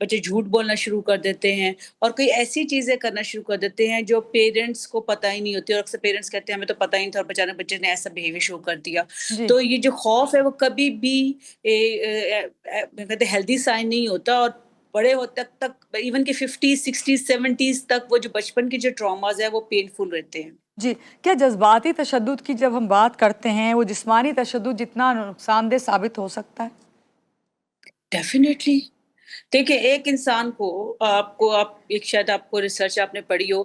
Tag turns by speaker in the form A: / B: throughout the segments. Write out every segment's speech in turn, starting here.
A: بچے جھوٹ بولنا شروع کر دیتے ہیں اور کوئی ایسی چیزیں کرنا شروع کر دیتے ہیں جو پیرنٹس کو پتہ ہی نہیں ہوتی، اور اکثر پیرنٹس کہتے ہیں ہمیں تو پتہ ہی نہیں تھا اور بیچارے بچے نے ایسا بیہیویئر شو کر دیا.
B: جی
A: تو یہ جو خوف ہے وہ کبھی بھی کہتے ہیں ہیلدی سائن نہیں ہوتا، اور بڑے ہوتے تک ایون کہ 50 60 70 تک وہ جو بچپن کے جو ٹراماز ہیں وہ پینفل رہتے ہیں.
B: جی، کیا جذباتی تشدد کی جب ہم بات کرتے ہیں وہ جسمانی تشدد جتنا نقصان دہ ثابت ہو سکتا ہے؟
A: ڈیفینیٹلی. دیکھیں ایک انسان کو آپ ایک شاید آپ کو ریسرچ آپ نے پڑھی ہو،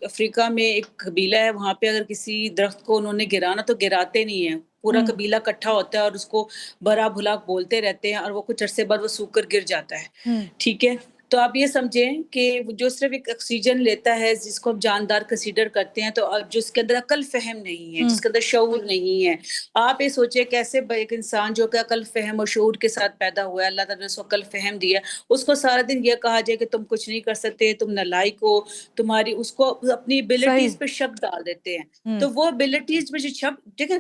A: افریقہ میں ایک قبیلہ ہے، وہاں پہ اگر کسی درخت کو انہوں نے گرانا تو گراتے نہیں ہیں، پورا
B: ہوں
A: قبیلہ اکٹھا ہوتا ہے اور اس کو برا بھلا بولتے رہتے ہیں اور وہ کچھ عرصے بعد وہ سوکھ کر گر جاتا ہے.
B: ہوں
A: ٹھیک ہے، تو آپ یہ سمجھیں کہ جو صرف ایک آکسیجن لیتا ہے جس کو ہم جاندار کنسیڈر کرتے ہیں، تو اب جو اس کے اندر عقل فہم نہیں ہے،
B: ہوں
A: جس کے اندر شعور نہیں ہے. آپ یہ سوچیں کیسے ایک انسان جو کہ عقل فہم اور شعور کے ساتھ پیدا ہوا ہے، اللہ تعالیٰ نے اس کو عقل فہم دیا ہے، اس کو سارا دن یہ کہا جائے کہ تم کچھ نہیں کر سکتے، تم نالائق ہو، تمہاری اس کو اپنی
B: صحیح
A: ابیلٹیز پہ شک ڈال دیتے ہیں.
B: ہوں
A: تو وہ ابیلٹیز پہ جو شک دیکھیں،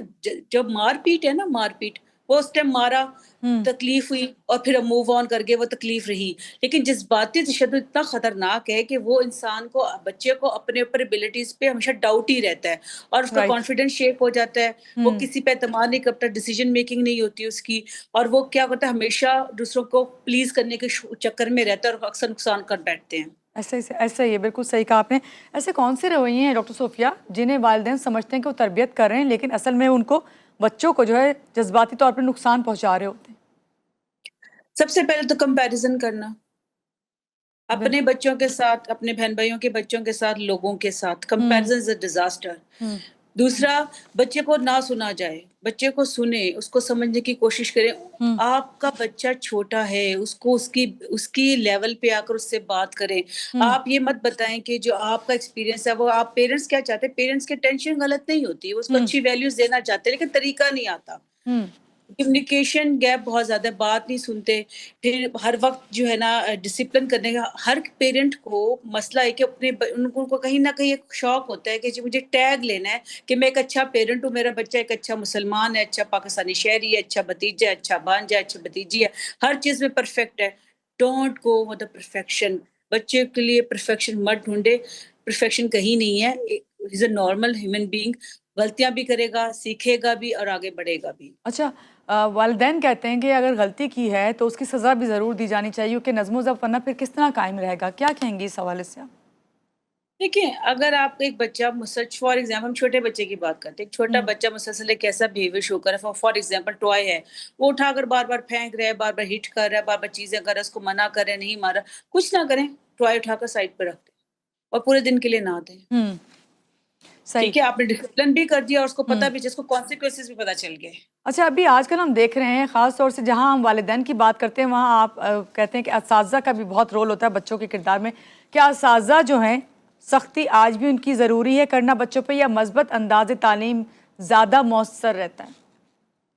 A: جب مار پیٹ ہے نا، مار پیٹ، وہ اس ٹائم مارا،
B: ہوں
A: تکلیف ہوئی اور پھر موو آن کر کے وہ تکلیف رہی. لیکن جذباتی تشدد اتنا خطرناک ہے کہ وہ انسان کو، بچے کو اپنے اوپر ابیلٹیز پہ ہمیشہ ڈاؤٹ ہی رہتا ہے اور اس کا
B: رائٹ
A: کانفیڈنس شیک ہو جاتا ہے. وہ
B: ہوں
A: کسی پہ اعتماد نہیں کرتا، ڈیسیجن میکنگ نہیں ہوتی اس کی، اور وہ کیا کرتا ہے، ہمیشہ دوسروں کو پلیز کرنے کے چکر میں رہتا ہے اور اکثر نقصان کر بیٹھتے ہیں.
B: ایسا ہی ہے، بالکل صحیح کہا آپ نے. ایسے کون سے رویے ہیں ڈاکٹر صوفیہ جنہیں والدین سمجھتے ہیں کہ وہ تربیت کر رہے ہیں لیکن اصل میں ان کو بچوں کو جو ہے جذباتی طور پر نقصان پہنچا رہے ہوتے ہیں؟
A: سب سے پہلے تو کمپیریزن کرنا اپنے
B: بالکل
A: بچوں کے ساتھ، اپنے بہن بھائیوں کے بچوں کے ساتھ، لوگوں کے ساتھ.
B: ہوں
A: کمپیریزن از اے ڈیزاسٹر.
B: ہوں
A: دوسرا، بچے کو نہ سنا جائے، بچے کو سنیں، اس کو سمجھنے کی کوشش کریں.
B: ہوں
A: آپ کا بچہ چھوٹا ہے، اس کو اس کی لیول پہ آ کر اس سے بات کریں.
B: ہوں
A: آپ یہ مت بتائیں کہ جو آپ کا ایکسپیرینس ہے وہ آپ پیرنٹس کیا چاہتے ہیں. پیرنٹس کی ٹینشن غلط نہیں ہوتی، وہ اس کو
B: ہوں
A: اچھی ویلیوز دینا چاہتے ہیں لیکن طریقہ نہیں آتا.
B: ہوں
A: کمیونیکیشن گیپ بہت زیادہ ہے، بات نہیں سنتے. پھر ہر وقت جو ہے نا ڈسپلن کرنے کا ہر پیرنٹ کو مسئلہ ہے کہ ان کو کہیں نہ کہیں ایک شوق ہوتا ہے کہ جی مجھے ٹیگ لینا ہے کہ میں ایک اچھا پیرنٹ ہوں، میرا بچہ ایک اچھا مسلمان ہے، اچھا پاکستانی شہری ہے، اچھا بھتیجا ہے، اچھا بھانجا ہے، اچھا بھتیجی ہے، ہر چیز میں پرفیکٹ ہے. Don't go with the perfection. بچے کے لیے پرفیکشن مت ڈھونڈے، پرفیکشن کہیں نہیں ہے. از اے نارمل ہیومن بینگ، غلطیاں بھی کرے گا، سیکھے گا بھی اور آگے بڑھے گا بھی.
B: اچھا والدین کہتے ہیں کہ اگر غلطی کی ہے تو اس کی سزا بھی ضرور دی جانی چاہیے کہ نظم و ضبط ورنہ پھر کس طرح قائم رہے گا. کیا کہیں گے اس حوالے سے آپ؟
A: دیکھیں اگر آپ ایک بچہ فار ایگزامپل ہم چھوٹے بچے کی بات کرتے ہیں، ایک چھوٹا
B: ہوں
A: بچہ مسلسل ایک ایسا بہیویئر شو کر رہا ہے، فار ایگزامپل ٹوائے ہے، وہ اٹھا کر بار بار پھینک رہا ہے، بار بار ہٹ کر رہا ہے، بار بار چیزیں کر رہا ہے، اس کو منع کر رہے ہیں، نہیں مارا، کچھ نہ کریں، ٹوائے اٹھا کر سائڈ پہ رکھ دیں اور پورے دن کے لیے نہ دیں.
B: ہوں صحیح
A: ٹھیک ہے، آپ نے ڈسپلن بھی کر دیا اور اس کو
B: ہوں
A: پتہ بھی، جس کو کانسیکوینسز بھی پتہ چل گئے.
B: اچھا ابھی آج کل ہم دیکھ رہے ہیں خاص طور سے جہاں ہم والدین کی بات کرتے ہیں وہاں آپ کہتے ہیں کہ اساتذہ کا بھی بہت رول ہوتا ہے بچوں کے کردار میں. کیا اساتذہ جو ہیں سختی آج بھی ان کی ضروری ہے کرنا بچوں پہ، یا مثبت انداز تعلیم زیادہ مؤثر رہتا ہے؟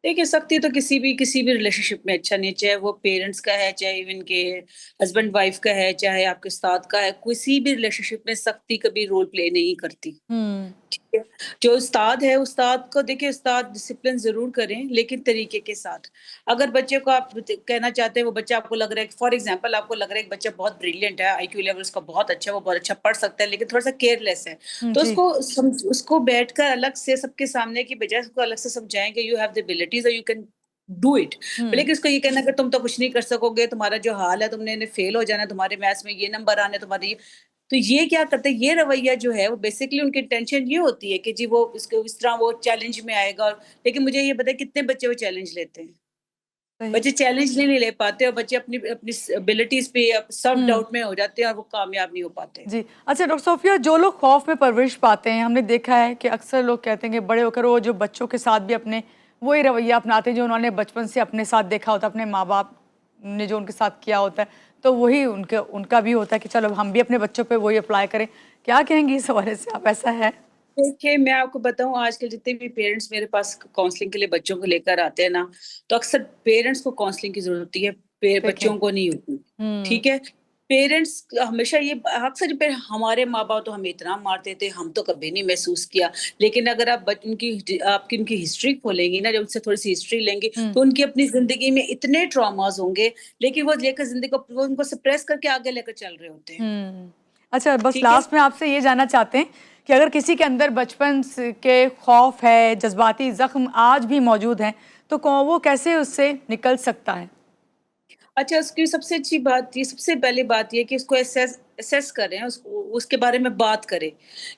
A: دیکھیے سختی تو کسی بھی ریلیشن شپ میں اچھا نہیں، چاہے وہ پیرنٹس کا ہے، چاہے ایون کے ہسبینڈ وائف کا ہے، چاہے آپ کے استاد کا ہے، کسی بھی ریلیشن شپ میں سختی کبھی رول پلے نہیں کرتی.
B: ہوں
A: ٹھیک ہے، جو استاد ہے استاد کو دیکھیں، استاد ڈسپلن ضرور کریں لیکن طریقے کے ساتھ. اگر بچے کو آپ کہنا چاہتے ہیں، وہ بچہ آپ کو لگ رہا ہے فار ایگزامپل آپ کو لگ رہا ہے کہ بچہ بہت بریلینٹ ہے، آئی کیو لیول اس کا بہت اچھا ہے، وہ بہت اچھا پڑھ سکتا ہے لیکن تھوڑا سا کیئر لیس ہے، تو
B: جی
A: اس کو بیٹھ کر الگ سے سب کے سامنے کی بجائے اس کو الگ سے سمجھائیں کہ یو ہیو دی ابیلٹیز اور یو کین ڈو اٹ.
B: ہوں
A: لیکن اس کو یہ کہنا کہ تم تو کچھ نہیں کر سکو گے، تمہارا جو حال ہے، تم نے فیل ہو جانا، تمہارے میتھس میں یہ نمبر آنے، تمہارے یہ، تو یہ کیا کرتے ہیں، یہ رویہ جو ہے وہ بیسیکلی ان کی ٹینشن یہ ہوتی ہے کہ جی وہ اس طرح وہ چیلنج میں آئے گا. لیکن مجھے یہ بتائیں کتنے بچے وہ چیلنج لیتے ہیں؟
B: صحیح
A: بچے چیلنج نہیں لے پاتے اور بچے اپنی ابیلٹیز پہ سیلف
B: ہوں
A: ڈاؤٹ میں ہو جاتے ہیں اور وہ کامیاب نہیں ہو پاتے.
B: جی اچھا ڈاکٹر صوفیہ، جو لوگ خوف میں پرورش پاتے ہیں ہم نے دیکھا ہے کہ اکثر لوگ کہتے ہیں کہ بڑے ہو کر وہ جو بچوں کے ساتھ بھی اپنے وہی رویہ اپناتے ہیں جو انہوں نے بچپن سے اپنے ساتھ دیکھا ہوتا ہے، اپنے ماں باپ نے جو ان کے ساتھ کیا ہوتا ہے، تو وہی ان کا بھی ہوتا ہے کہ چلو ہم بھی اپنے بچوں پہ وہی اپلائی کریں. کیا کہیں گی اس حوالے سے آپ؟ ایسا ہے؟
A: دیکھیے میں آپ کو بتاؤں، آج کل جتنے بھی پیرنٹس میرے پاس کاؤنسلنگ کے لیے بچوں کو لے کر آتے ہیں نا، تو اکثر پیرنٹس کو کاؤنسلنگ کی ضرورت ہوتی ہے،
B: دیکھیں
A: بچوں کو نہیں ہوتی.
B: ہوں
A: ٹھیک ہے، پیرنٹس ہمیشہ یہ اکثر پہ ہمارے ماں باپ تو ہمیں اتنا مارتے تھے، ہم تو کبھی نہیں محسوس کیا، لیکن اگر آپ ان کی ہسٹری کھولیں گی نا، جب ان سے تھوڑی سی ہسٹری لیں گی تو ان کی اپنی زندگی میں اتنے ٹراماز ہوں گے، لیکن وہ لے کر زندگی کو وہ ان کو سپریس کر کے آگے لے کر چل رہے ہوتے ہیں.
B: اچھا بس
A: ٹھیک ہے.
B: لاسٹ میں آپ سے یہ جاننا چاہتے ہیں کہ اگر کسی کے اندر بچپن کے خوف ہے، جذباتی زخم آج بھی موجود ہیں، تو وہ کیسے اس سے نکل سکتا ہے؟
A: اچھا، اس کی سب سے اچھی بات یہ، سب سے پہلی بات یہ کہ اس کو اسیس کریں، اس کے بارے میں بات کریں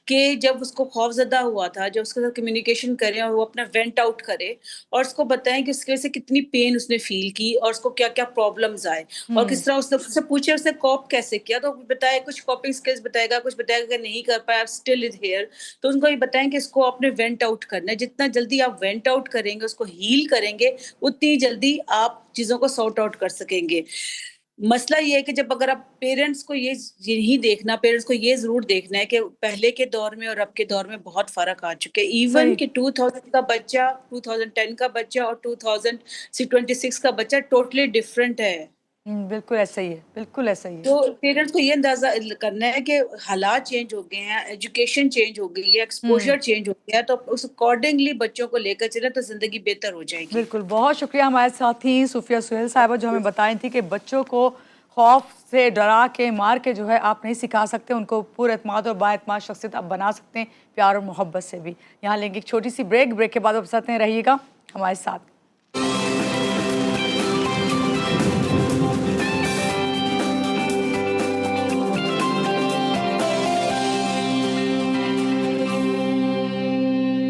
A: کہ جب اس کو خوف زدہ ہوا تھا، جب اس کے ساتھ کمیونیکیشن کریں اور وہ اپنا وینٹ آؤٹ کرے اور اس کو بتائیں کہ اس کی وجہ سے کتنی پین اس نے فیل کی اور اس کو کیا کیا پرابلمز آئے اور کس طرح اس سے پوچھے اس نے کوپ کیسے کیا، تو بتائے کچھ کوپنگ اسکلز بتائے گا، کچھ بتائے گا کہ نہیں کر پایا اسٹل از ہیئر، تو ان کو یہ بتائیں کہ اس کو اپنے وینٹ آؤٹ کرنا ہے. جتنا جلدی آپ وینٹ آؤٹ کریں گے، اس کو ہیل کریں گے، اتنی جلدی آپ چیزوں کو سارٹ آؤٹ کر سکیں گے. مسئلہ یہ ہے کہ جب اگر آپ پیرنٹس کو یہ نہیں دیکھنا، پیرنٹس کو یہ ضرور دیکھنا ہے کہ پہلے کے دور میں اور اب کے دور میں بہت فرق آ چکے ہیں. ایون
B: صحیح.
A: کہ 2000 کا بچہ، 2010 کا بچہ اور 2026 کا بچہ ٹوٹلی ڈفرینٹ ہے.
B: بالکل ایسا ہی ہے، بالکل ایسا ہی ہے.
A: تو پیرنٹس کو یہ اندازہ کرنا ہے کہ حالات چینج ہو گئے ہیں، ایجوکیشن چینج ہو گئی ہے، ایکسپوجر چینج ہو گیا ہے، تو اس اکارڈنگلی بچوں کو لے کر چلیں تو زندگی بہتر ہو جائے گی.
B: بالکل. بہت شکریہ ہمارے ساتھی صوفیہ سہیل صاحبہ جو ہمیں بتائی تھی کہ بچوں کو خوف سے ڈرا کے مار کے جو ہے آپ نہیں سکھا سکتے، ان کو پورا اعتماد اور با اعتماد شخصیت آپ بنا سکتے ہیں پیار اور محبت سے بھی. یہاں لیں گے ایک چھوٹی سی بریک کے بعد آپ ساتھ رہیے گا ہمارے ساتھ.